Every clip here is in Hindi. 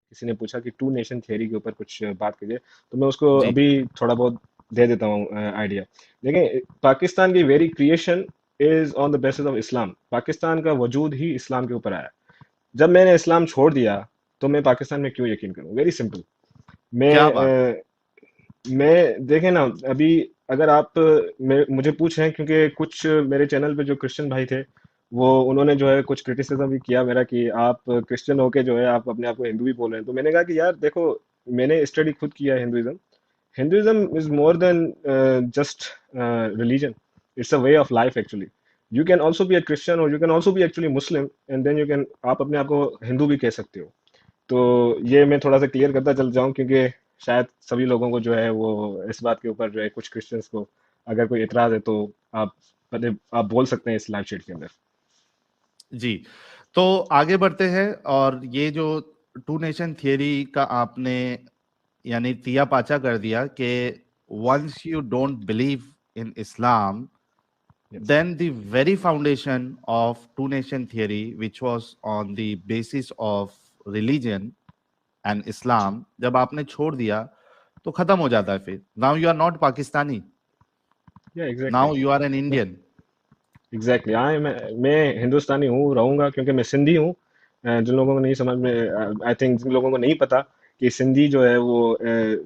किसी ने पूछा कि टू नेशन थियरी के ऊपर कुछ बात कीजिए, तो मैं उसको जी। अभी थोड़ा बहुत दे देता हूँ आइडिया। देखें, पाकिस्तान की very creation is on the basis of Islam. Pakistan का वजूद ही इस्लाम के ऊपर आया। जब मैंने इस्लाम छोड़ दिया तो मैं पाकिस्तान में क्यों यकीन करूं? Very simple. मैं क्या बात। मैं देखें ना, अभी अगर आप मुझे पूछें, क्योंकि कुछ मेरे चैनल पे जो क्रिश्चियन भाई थे, वो उन्होंने जो है कुछ क्रिटिसिज्म भी किया मेरा कि आप क्रिश्चियन होके जो है आप अपने आप को हिंदू भी बोल रहे हैं। तो मैंने कहा कि यार देखो, मैंने स्टडी खुद किया है Hinduism. Hinduism is more than just religion. It's a way of life actually. You can also be a Christian or you can also be actually Muslim, and then you can, आप अपने आप को हिंदू भी कह सकते हो। तो ये मैं थोड़ा सा क्लियर करता चल जाऊं, क्योंकि शायद सभी लोगों को जो है वो इस बात के ऊपर जो है, कुछ क्रिश्चियंस को अगर कोई इतराज है तो आप आप बोल सकते हैं इस लाइव चैट के अंदर। जी, तो आगे बढ़ते हैं। और ये जो टू नेशन थियरी का आपने यानी तिया पाचा कर दिया कि once you don't believe in Islam, yes. then the very foundation of two nation theory, which was on the basis of religion and जी। Islam, जब आपने छोड़ दिया तो खत्म हो जाता है। फिर now you are not Pakistani, या exactly. now you are an Indian। Exactly हाँ, मैं हिंदुस्तानी हूँ, रहूंगा, क्योंकि मैं सिंधी हूँ। जिन लोगों को नहीं समझ में, आई थिंक जिन लोगों को नहीं पता कि सिंधी जो है वो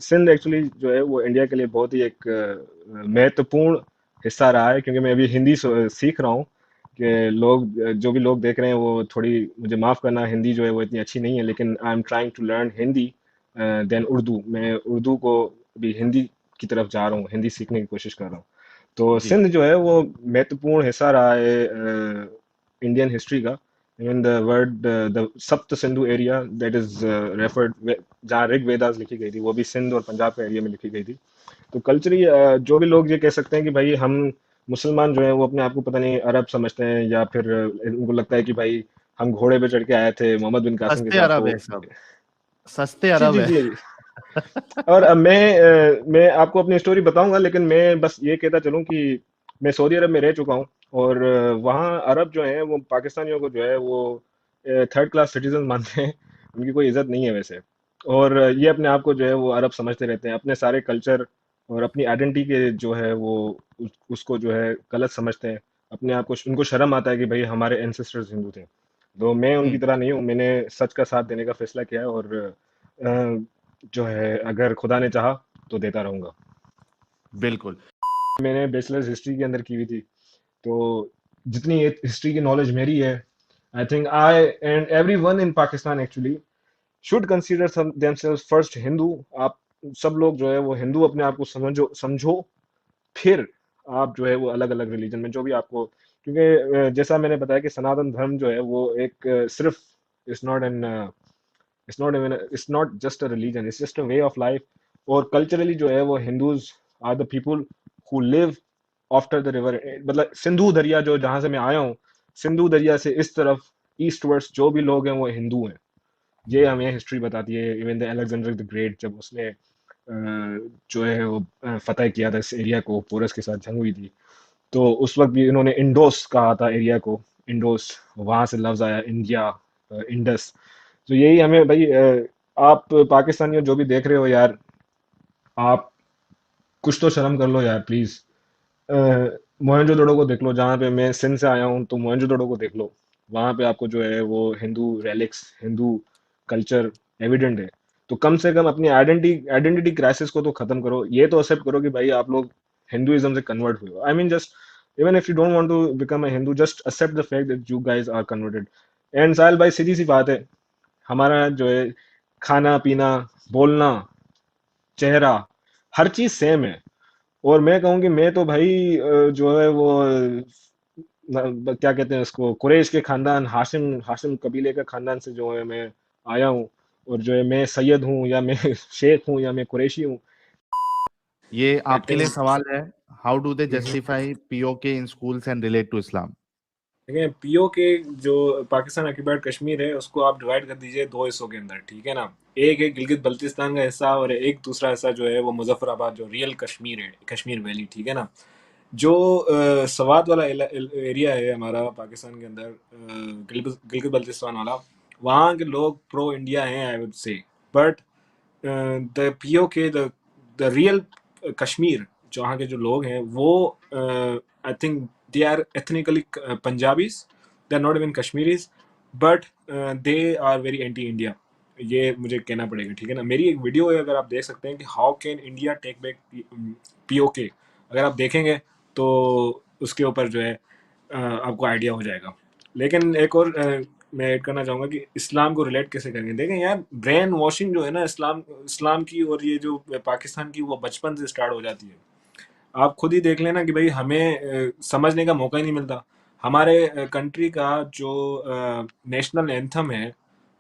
सिंध एक्चुअली जो है वो इंडिया के लिए बहुत ही एक महत्वपूर्ण हिस्सा रहा है। क्योंकि मैं अभी हिंदी सीख रहा हूँ, कि लोग जो भी लोग देख रहे हैं वो थोड़ी मुझे माफ़ करना, हिंदी जो है वो इतनी अच्छी नहीं है, लेकिन I am trying to learn Hindi then Urdu. मैं उर्दू को अभी हिंदी की तरफ जा रहा हूँ, हिंदी सीखने की कोशिश कर रहा हूँ। तो जी। सिंध जो है वो महत्वपूर्ण हिस्सा रहा है इंडियन हिस्ट्री का। इवन द वर्ड द सप्त Sindhu area that is referred, जहाँ ऋग वेदास लिखी गई थी, वो भी सिंध और पंजाब के एरिया में लिखी गई थी। तो कल्चरली जो भी लोग ये कह सकते हैं कि भाई हम मुसलमान जो है वो अपने आप को पता नहीं अरब समझते हैं, या फिर उनको लगता है कि भाई हम घोड़े पे चढ़ के आए थे मोहम्मद बिन कासिम के सस्ते साथ, अरब तो है सब, सस्ते जी अरब जी है। जी। और मैं आपको अपनी स्टोरी बताऊंगा, लेकिन मैं बस ये कहता चलूं कि मैं सऊदी अरब में रह चुका हूं, और वहाँ अरब जो हैं वो पाकिस्तानियों को जो है वो थर्ड क्लास सिटीजन मानते हैं। उनकी कोई इज्जत नहीं है वैसे। और ये अपने आप को जो है वो अरब समझते रहते हैं, अपने सारे कल्चर और अपनी आइडेंटिटी के जो है वो उसको जो है गलत समझते हैं। अपने आप को उनको शर्म आता है कि भाई हमारे एंसेस्टर्स हिंदू थे। तो मैं उनकी हम्म। तरह नहीं हूँ, मैंने सच का साथ देने का फैसला किया है, और जो है अगर खुदा ने चाहा तो देता रहूंगा। बिल्कुल। मैंने बैचलर्स हिस्ट्री के अंदर की हुई थी, तो जितनी हिस्ट्री की नॉलेज मेरी है, I think I and every one in Pakistan actually should consider themselves first Hindu. आप सब लोग जो है वो हिंदू अपने आप को समझो, फिर आप जो है वो अलग अलग रिलीजन में जो भी आपको, क्योंकि जैसा मैंने बताया कि सनातन धर्म जो है वो एक सिर्फ it's not an it's not just a religion, it's just a way of life. और कल्चरली जो है वो Hindus are the people who live after the river. मतलब सिंधु दरिया जो जहां से मैं आया हूँ, सिंधु दरिया से इस तरफ ईस्ट वर्ड्स जो भी लोग हैं वो हिंदू हैं। ये हमें हिस्ट्री बताती है। Even the Alexander the great, जब उसने जो है वो फतह किया था इस एरिया को, पोरस के साथ जंग हुई थी, तो उस वक्त भी इन्होंने इंडोस कहा था एरिया को, इंडोस, वहां से लफ्ज आया इंडिया, इंडस। तो यही हमें भाई आप पाकिस्तानियों जो भी देख रहे हो यार, आप कुछ तो शर्म कर लो यार प्लीज। मोहनजोदड़ो को देख लो, जहाँ पे मैं सिंध से आया हूँ, तो मोहनजोदड़ो को देख लो। वहां पे आपको जो है वो Hindu relics, Hindu culture evident है। तो कम से कम अपनी आइडेंटिटी क्राइसिस को तो खत्म करो, ये तो एक्सेप्ट करो कि भाई आप लोग हिंदुइज्म से कन्वर्ट हुए हो। I mean just even if you don't want to become a Hindu, just accept the fact that you guys are converted. And Sahil भाई, सीधी सी बात है, हमारा जो है खाना पीना, बोलना, चेहरा, हर चीज सेम है। और मैं कहूँ कि मैं तो भाई जो है वो क्या कहते हैं उसको, कुरैश के खानदान, हाशिम हाशिम कबीले के खानदान से जो है मैं आया हूँ। और जो है मैं सैयद हूँ या मैं शेख हूँ या मैं कुरैशी हूँ। ये आई आपके लिए थिंक सवाल है, how do they justify POK in schools and relate to Islam. देखिए, पीओ के जो पाकिस्तान ऑक्यूपाइड कश्मीर है उसको आप डिवाइड कर दीजिए दो हिस्सों के अंदर, ठीक है ना। एक है गिलगित बल्तिस्तान का हिस्सा, और एक दूसरा हिस्सा जो है वो मुजफ्फराबाद, जो रियल कश्मीर है, कश्मीर वैली, ठीक है ना। जो सवात वाला एरिया है हमारा पाकिस्तान के अंदर, गिलगित गिलगित बल्तिस्तान वाला, वहाँ के लोग प्रो इंडिया हैं I would say. But the PoK, the real Kashmir, जहाँ के जो लोग हैं वो I think they are ethnically Punjabis, they are not even Kashmiris, but they are very anti India, ये मुझे कहना पड़ेगा, ठीक है ना। मेरी एक वीडियो है, अगर आप देख सकते हैं कि how can India take back PoK, अगर आप देखेंगे तो उसके ऊपर जो है आपको आइडिया हो जाएगा। लेकिन एक और मैं ऐड करना चाहूँगा कि इस्लाम को रिलेट कैसे करेंगे। देखें यार, ब्रेन वॉशिंग जो है ना इस्लाम की और ये जो पाकिस्तान की, वो बचपन से स्टार्ट हो जाती है। आप खुद ही देख लेना कि भाई हमें समझने का मौका ही नहीं मिलता। हमारे कंट्री का जो नेशनल एंथम है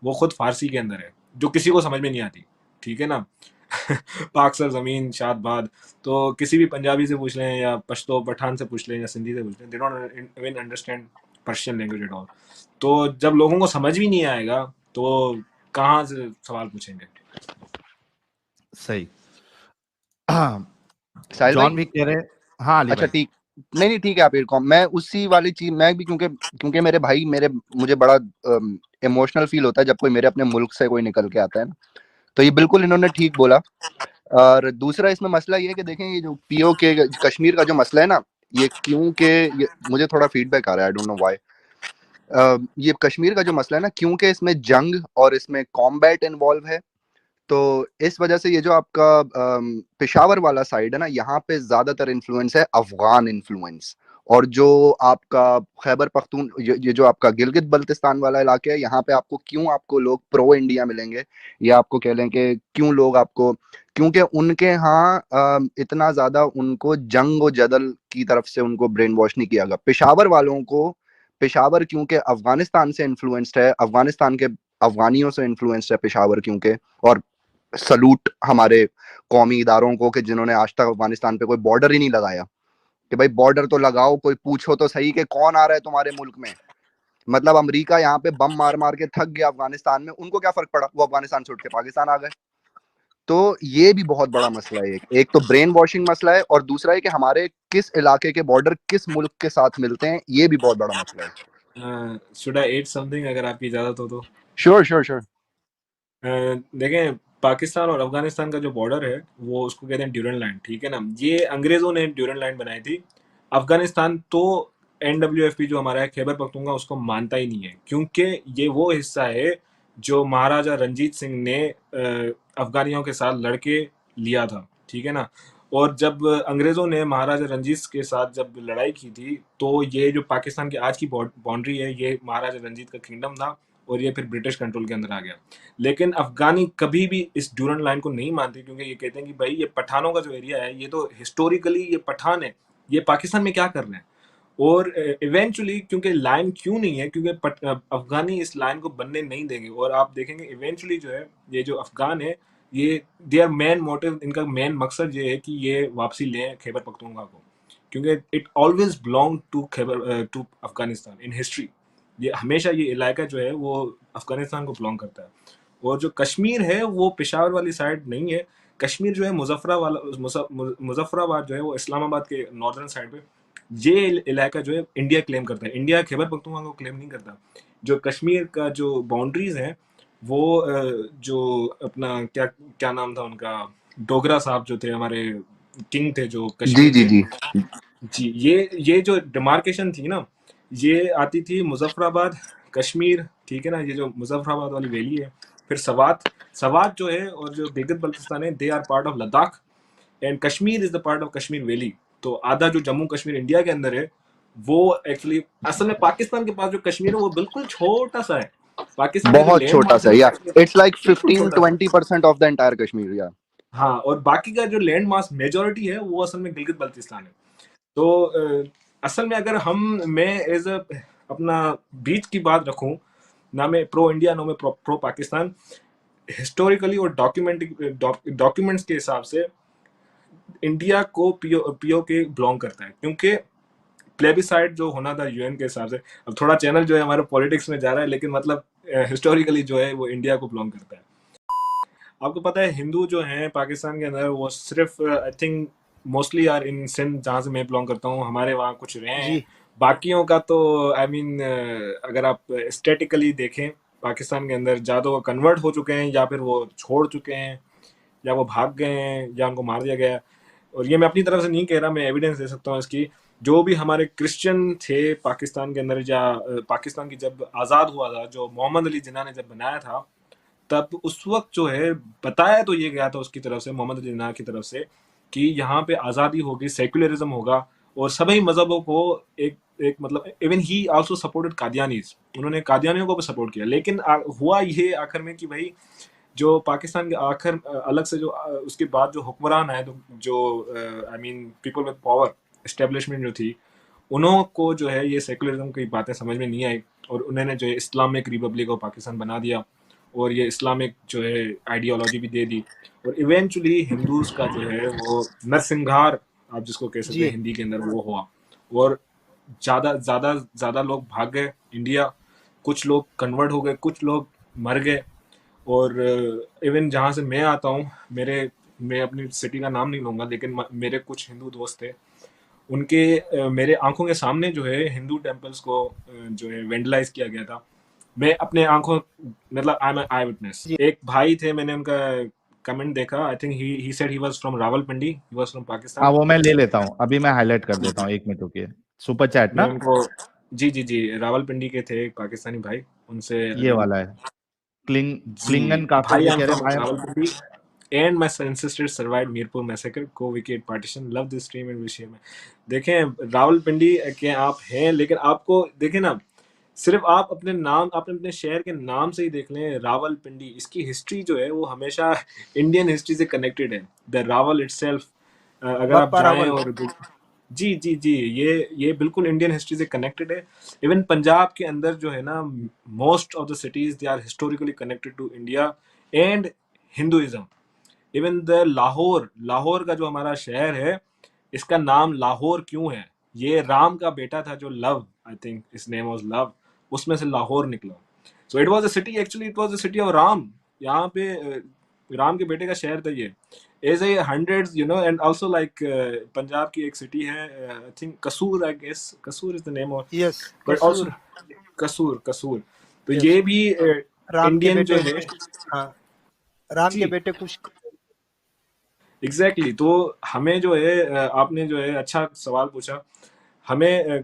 वो खुद फारसी के अंदर है, जो किसी को समझ में नहीं आती, ठीक है ना। पाक सर जमीन शाद बाद, तो किसी भी पंजाबी से पूछ लें या पश्तो पठान से पूछ लें या सिंधी से पूछ लें, they don't even understand Persian language at all. तो जब लोगों को समझ भी नहीं आएगा तो कहाँ से सवाल पूछेंगे। सही। साहिल भाई, जॉन भी कह रहे, हाँ अली अच्छा भाई। ठीक, नहीं ठीक है, आप मैं उसी वाली चीज, मैं भी क्योंकि क्योंकि मेरे भाई मुझे बड़ा इमोशनल फील होता है जब कोई मेरे अपने मुल्क से कोई निकल के आता है ना, तो ये बिल्कुल इन्होंने ठीक बोला। और दूसरा इसमें मसला ये है कि देखें, ये जो पीओ के कश्मीर का जो मसला है ना, ये क्योंकि मुझे थोड़ा फीडबैक आ रहा है, आई डोंट नो व्हाई। ये कश्मीर का जो मसला है ना, क्योंकि इसमें जंग और इसमें कॉम्बैट इन्वॉल्व है, तो इस वजह से ये जो आपका पेशावर वाला साइड है ना, यहाँ पे ज्यादातर इन्फ्लुएंस है अफगान इन्फ्लुएंस। और जो आपका खैबर पख्तून, ये जो आपका गिलगित बल्तिस्तान वाला इलाका है, यहाँ पे आपको लोग प्रो इंडिया मिलेंगे, या आपको कह लें कि क्यों लोग आपको, क्योंकि उनके यहाँ इतना ज्यादा उनको जंग और जदल की तरफ से उनको ब्रेन वॉश नहीं किया गया। पेशावर वालों को, पेशावर क्योंकि अफगानिस्तान से इन्फ्लुएंस्ड है, अफगानिस्तान के अफगानियों से इन्फ्लुएंस्ड है पेशावर क्योंकि। और सलूट हमारे कौमी इदारों को कि जिन्होंने आज तक अफगानिस्तान पे कोई बॉर्डर ही नहीं लगाया, कि भाई बॉर्डर तो लगाओ, कोई पूछो तो सही कि कौन आ रहा है तुम्हारे मुल्क में। मतलब अमेरिका यहाँ पे बम मार मार के थक गया अफगानिस्तान में, उनको क्या फर्क पड़ा, वो अफगानिस्तान छोड़ के पाकिस्तान आ गए। तो ये भी बहुत बड़ा मसला है। एक तो ब्रेन वॉशिंग मसला है, और दूसरा है कि हमारे किस इलाके के बॉर्डर किस मुल्क के साथ मिलते हैं, ये भी बहुत बड़ा मसला है। शुड आई एड समथिंग, अगर आपकी इजाजत हो तो। Sure sure sure. देखें, पाकिस्तान और अफगानिस्तान का जो बॉर्डर है वो उसको कहते हैं ड्यूरन लाइन, ठीक है ना। ये अंग्रेजों ने ड्यूरन लाइन बनाई थी। अफगानिस्तान तो NWFP जो हमारा है खैबर पख्तूनख्वा, उसको मानता ही नहीं है, क्योंकि ये वो हिस्सा है जो महाराजा रंजीत सिंह ने अफगानियों के साथ लड़के लिया था, ठीक है ना। और जब अंग्रेजों ने महाराजा रंजीत के साथ जब लड़ाई की थी, तो ये जो पाकिस्तान की आज की बाउंड्री है, ये महाराजा रंजीत का किंगडम था, और ये फिर ब्रिटिश कंट्रोल के अंदर आ गया। लेकिन अफगानी कभी भी इस ड्यूरन लाइन को नहीं मानते, क्योंकि ये कहते हैं कि भाई ये पठानों का जो एरिया है, ये तो हिस्टोरिकली ये पठान है, ये पाकिस्तान में क्या कर रहे हैं। और इवेंचुअली, क्योंकि लाइन क्यों नहीं है, क्योंकि अफगानी इस लाइन को बनने नहीं देंगे। और आप देखेंगे इवेंचुअली जो है, ये जो अफगान है, ये देयर मेन मोटिव, इनका मेन मकसद ये है कि ये वापसी लें खैबर पख्तूनख्वा को, क्योंकि it always belong to Khyber to Afghanistan in history. ये हमेशा ये इलाका जो है वो अफगानिस्तान को बिलोंग करता है। और जो कश्मीर है वो पेशावर वाली साइड नहीं है। कश्मीर जो है मुजफ्फराबाद जो है वो इस्लामाबाद के नॉर्दर्न साइड पे, ये इलाका जो है इंडिया क्लेम करता है, इंडिया खैबर पख्तूनख्वा को क्लेम नहीं करता। जो कश्मीर का जो बाउंड्रीज हैं वो जो अपना क्या क्या नाम था उनका, डोगरा साहब जो थे हमारे किंग थे जो जी कश्मीर जी के। जी। जी, ये जो डिमार्केशन थी ना, ये आती थी मुजफ्फराबाद, कश्मीर, ठीक है ना। ये जो मुजफ्फराबाद वाली वैली है, फिर सवात, सवात जो है और जो गिलगित बल्तिस्तान है, they are part of Ladakh, and Kashmir is the part of Kashmir valley. तो आधा जो जम्मू कश्मीर इंडिया के अंदर है, वो एक्चुअली असल में पाकिस्तान के पास जो कश्मीर है वो बिल्कुल छोटा सा है। पाकिस्तान का जो बहुत लैंड छोटा मास है सा, ना या कश्मीर, इट्स लाइक बिल्कुल 15 छोटा सा। 20% ऑफ द एंटायर कश्मीर, या। हाँ, और बाकी का जो लैंड मास मेजोरिटी है वो असल में गिलगित बल्तिस्तान है। तो असल में अगर मैं एज अ अपना बीच की बात रखूं, ना मैं प्रो इंडिया ना मैं प्रो पाकिस्तान, हिस्टोरिकली और डॉक्यूमेंट्स के हिसाब से इंडिया को पीओ के बिलोंग करता है, क्योंकि प्लेबिसाइड जो होना था यूएन के हिसाब से। अब थोड़ा चैनल जो है हमारा पॉलिटिक्स में जा रहा है, लेकिन मतलब हिस्टोरिकली जो है वो इंडिया को बिलोंग करता है। आपको पता है हिंदू जो हैं पाकिस्तान के अंदर, वो सिर्फ I think mostly are in Sindh, जहाँ से मैं बिलोंग करता हूँ, हमारे वहाँ कुछ रहे हैं। जी बाकियों का तो आई मीन अगर आप स्टेटिकली देखें पाकिस्तान के अंदर या तो वो कन्वर्ट हो चुके हैं या फिर वो छोड़ चुके हैं या वो भाग गए हैं या उनको मार दिया गया है। और ये मैं अपनी तरफ से नहीं कह रहा, मैं एविडेंस दे सकता हूँ इसकी। जो भी हमारे क्रिश्चियन थे पाकिस्तान के अंदर, या पाकिस्तान की जब आज़ाद हुआ था, जो मोहम्मद अली जिन्ना ने जब बनाया था, तब उस वक्त जो है बताया तो ये गया था उसकी तरफ से, मोहम्मद अली जिन्ना की तरफ से, कि यहाँ पे आज़ादी होगी, सेक्युलरिज्म होगा और सभी मजहबों को एक एक मतलब, even he also supported Qadianis, उन्होंने कादियानियों को भी सपोर्ट किया। लेकिन हुआ ये आखिर में कि भाई जो पाकिस्तान के आखिर अलग से जो उसके बाद जो हुक्मरान आए, तो जो I mean people with power establishment जो थी, उन्हों को जो है ये सेकुलरिज्म की बातें समझ में नहीं आई और उन्होंने जो है इस्लामिक रिपब्लिक ऑफ पाकिस्तान बना दिया और ये इस्लामिक जो है आइडियोलॉजी भी दे दी। और इवेंचुअली हिंदूज का जो है वो नरसंहार, आप जिसको कह सकते हैं हिंदी के अंदर, वो हुआ और ज़्यादा ज़्यादा ज़्यादा लोग भाग गए इंडिया, कुछ लोग कन्वर्ट हो गए, कुछ लोग मर गए। और इवन जहाँ से मैं आता हूँ, मैं अपनी सिटी का नाम नहीं लूँगा, लेकिन मेरे कुछ हिंदू दोस्त थे, उनके मेरे आंखों के सामने जो है हिंदू टेम्पल्स को जो है वेंडलाइज किया गया था। मैं अपने आंखों, मतलब आई एम आई विटनेस। एक भाई थे, मैंने उनका कमेंट देखा, I think he said he was from Rawalpindi, he was from Pakistan. हाँ, वो मैं ले लेता हूँ, अभी मैं हाईलाइट कर देता हूँ, 1 मिनट रुकिए। सुपर चैट ना? मैं उनको, जी रावलपिंडी के थे एक पाकिस्तानी भाई, उनसे ये वाला है क्लिंगन काफिर भाई, जी आई कह एम रहे फ्रॉम भाई। Rawalpindi and my ancestors survived Mirpur massacre, co-wicket partition, love this stream and wish you। देखें रावलपिंडी के आप हैं, लेकिन आपको देखें ना, सिर्फ आप अपने नाम, आपने अपने शहर के नाम से ही देख लें, रावलपिंडी, इसकी हिस्ट्री जो है वो हमेशा इंडियन हिस्ट्री से कनेक्टेड है। द रावल इटसेल्फ, अगर आप जाएं और जी ये बिल्कुल इंडियन हिस्ट्री से कनेक्टेड है। इवन पंजाब के अंदर जो है ना, most of the cities they are historically connected to India and Hinduism. Even the Lahore का जो हमारा शहर है, इसका नाम लाहौर क्यों है? ये राम का बेटा था जो Luv, I think his name was Luv, उसमें से लाहौर निकला। So it was a city, actually it was the city of Ram. यहाँ पे राम के बेटे का शहर था ये। As a hundreds you know, and also like Punjab की एक सिटी है, I think Kasur, I guess Kasur is the name of, yes, but also Kasur. तो Yes. ये भी राम के इंडियन जो बेटे, है, हाँ, राम जी के बेटे कुछ एग्जैक्टली। तो हमें जो है आपने जो है अच्छा सवाल पूछा, हमें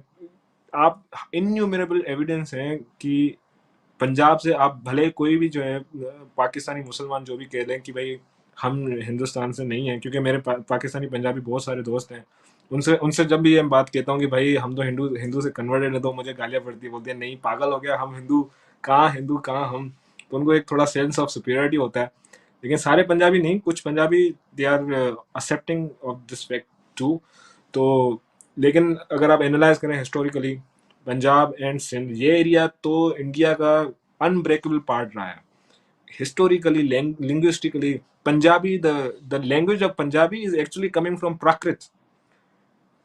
आप इन्यूमरेबल एविडेंस हैं कि पंजाब से आप भले कोई भी जो है पाकिस्तानी मुसलमान जो भी कह लें कि भाई हम हिंदुस्तान से नहीं हैं, क्योंकि मेरे पाकिस्तानी पंजाबी बहुत सारे दोस्त हैं, उनसे जब भी मैं बात कहता हूँ कि भाई हम तो हिंदू से कन्वर्टेड है, तो मुझे गालियाँ पड़ती है, बोलते हैं नहीं पागल हो गया, हम हिंदू कहाँ हम। तो उनको एक थोड़ा सेंस ऑफ सुपीरियरिटी होता है। लेकिन सारे पंजाबी नहीं, कुछ Punjabi they are accepting of this fact too. तो लेकिन अगर आप एनालाइज करें हिस्टोरिकली, पंजाब एंड सिंध, ये एरिया तो इंडिया का अनब्रेकेबल पार्ट रहा है historically, linguistically. Punjabi, the language of Punjabi is actually coming from Prakrit,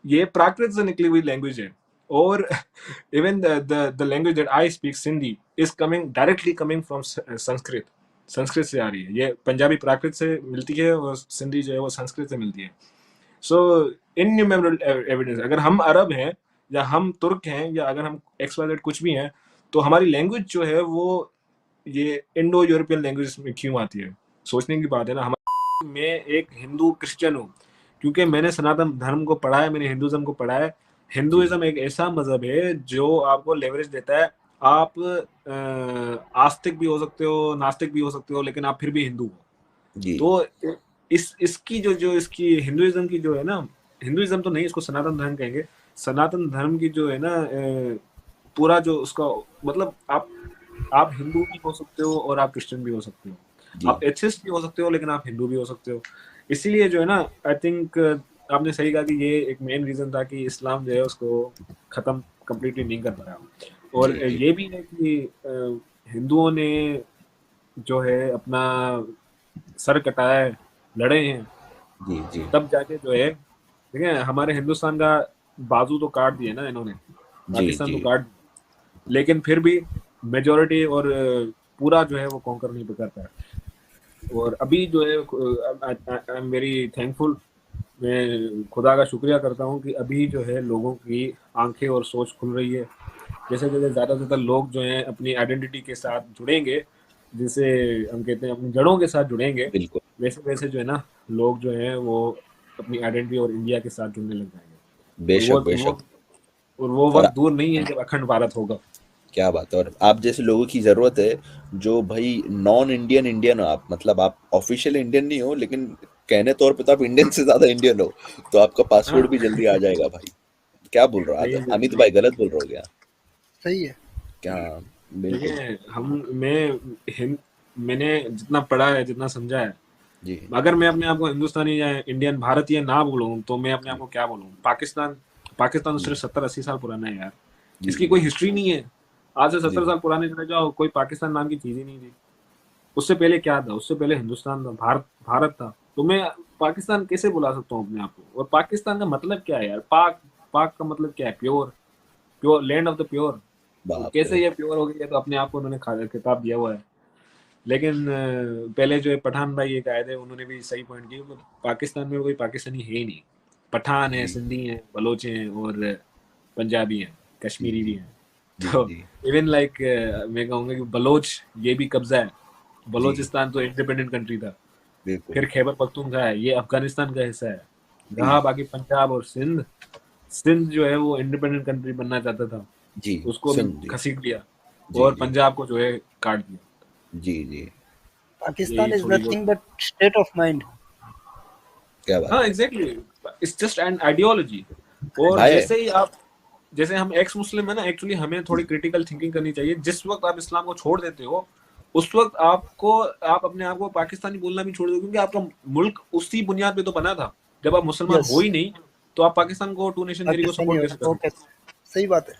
ये प्राकृत से निकली हुई लैंग्वेज है। और even the language that I speak, Sindhi, is directly coming from Sanskrit से आ रही है। ये पंजाबी प्राकृत से मिलती है और सिंधी जो है वो संस्कृत से मिलती है। सो इनन्यूमरेबल एविडेंस, अगर हम अरब हैं या हम तुर्क हैं या अगर हम XYZ कुछ भी हैं, तो हमारी लैंग्वेज जो है वो ये इंडो यूरोपियन लैंग्वेज में क्यों आती है? सोचने की बात है ना। मैं एक हिंदू क्रिश्चियन हूँ क्योंकि मैंने सनातन धर्म को पढ़ा है, मैंने हिंदुज्म को पढ़ा है। हिंदुइज्म एक ऐसा मजहब है जो आपको लेवरेज देता है, आप आस्तिक भी हो सकते हो, नास्तिक भी हो सकते हो, लेकिन आप फिर भी हिंदू हो। तो इसकी हिंदुइज्म की जो है ना, हिंदुइज्म तो नहीं, इसको सनातन धर्म कहेंगे। सनातन धर्म की जो है ना, पूरा जो उसका मतलब, आप हिंदू भी हो सकते हो और आप क्रिश्चियन भी हो सकते हो, आप एथिस्ट भी हो सकते हो, लेकिन आप हिंदू भी हो सकते हो। इसीलिए जो है ना, आई थिंक आपने सही कहा कि ये एक मेन रीजन था कि इस्लाम जो है उसको खत्म कंप्लीटली नहीं कर पाया। और ये भी है कि हिंदुओं ने जो है अपना सर कटाया, लड़े हैं, तब जाके जो है, ठीक है, हमारे हिंदुस्तान का बाजू तो काट दिए ना इन्होंने, पाकिस्तान तो काट, लेकिन फिर भी मेजॉरिटी और पूरा जो है वो कॉन्कर नहीं कर पाया। और अभी जो है आई एम वेरी थैंकफुल, मैं खुदा का शुक्रिया करता हूँ कि अभी जो है लोगों की आंखें और सोच खुल रही है जैसे जैसे ज़्यादा से ज़्यादा लोग जो हैं अपनी आइडेंटिटी के साथ जुड़ेंगे, जिसे हम कहते हैं अपनी जड़ों के साथ जुड़ेंगे, बिल्कुल वैसे वैसे जो है ना लोग जो हैं वो अपनी आइडेंटिटी और इंडिया के साथ जुड़ने लग जाएंगे। बेशक और बेशक। वो और वक्त दूर नहीं है जब अखंड भारत होगा। क्या बात है। और आप जैसे लोगों की जरूरत है जो भाई नॉन इंडियन इंडियन हो आप, मतलब आप ऑफिशियल इंडियन नहीं हो लेकिन कहने तौर पे तो आप इंडियन से ज्यादा इंडियन हो, तो आपका पासपोर्ट भी जल्दी आ जाएगा भाई। क्या बोल रहा नहीं, है अमित भाई, गलत बोल रहा हो क्या? सही है। क्या? बिल्कुल देखिए मैंने जितना पढ़ा है, जितना समझा है, जी अगर मैं अपने आप को हिंदुस्तानी या इंडियन भारतीय ना बोलूँ तो मैं अपने आप को क्या बोलूँ? पाकिस्तान तो सिर्फ 70-80 साल पुराना है यार। जी इसकी जी कोई हिस्ट्री नहीं है। आज से जी 70 साल पुराने चले जाओ, कोई पाकिस्तान नाम की चीज ही नहीं थी। उससे पहले क्या था? उससे पहले हिंदुस्तान था, भारत था। तो मैं पाकिस्तान कैसे बुला सकता हूँ अपने आप को? और पाकिस्तान का मतलब क्या है यार? पाक का मतलब क्या है? Pure land of the pure. तो बाप कैसे रे। ये प्योर हो गया? तो अपने आप को उन्होंने खिताब दिया हुआ है। लेकिन पहले जो है पठान भाई एक आए थे, उन्होंने भी सही पॉइंट किया कि पाकिस्तान में कोई पाकिस्तानी है ही नहीं। पठान है, जी सिंधी हैं, बलोच हैं और पंजाबी हैं, जी कश्मीरी भी जी हैं। जी तो जी इवन लाइक मैं कहूँगा कि बलोच ये भी कब्जा है। जी बलोचिस्तान तो इंडिपेंडेंट कंट्री था। बिल्कुल फिर खैबर पख्तूनख्वा है, ये अफगानिस्तान का हिस्सा है। जी रहा बाकी पंजाब और सिंध जो है वो इंडिपेंडेंट कंट्री बनना चाहता था, जी उसको भी सुन जी घसीट दिया जी और जी पंजाब को जो है काट दिया। जी जी। Pakistan यही is थोड़ी nothing बहुत but state of mind. क्या बात हाँ है exactly, it's just an ideology. और भाई। जैसे हम एक्स मुस्लिम है ना, एक्चुअली हमें थोड़ी क्रिटिकल थिंकिंग करनी चाहिए। जिस वक्त आप इस्लाम को छोड़ देते हो उस वक्त आप अपने आप को पाकिस्तानी बोलना भी छोड़ दो, क्योंकि आपका मुल्क उसी बुनियाद पे तो बना था। जब आप मुसलमान हो Yes. ही नहीं तो आप पाकिस्तान को टू नेशन थ्योरी को Pakistani सपोर्ट हो कैसे कर तो सकते हो? कैसे? सही बात है।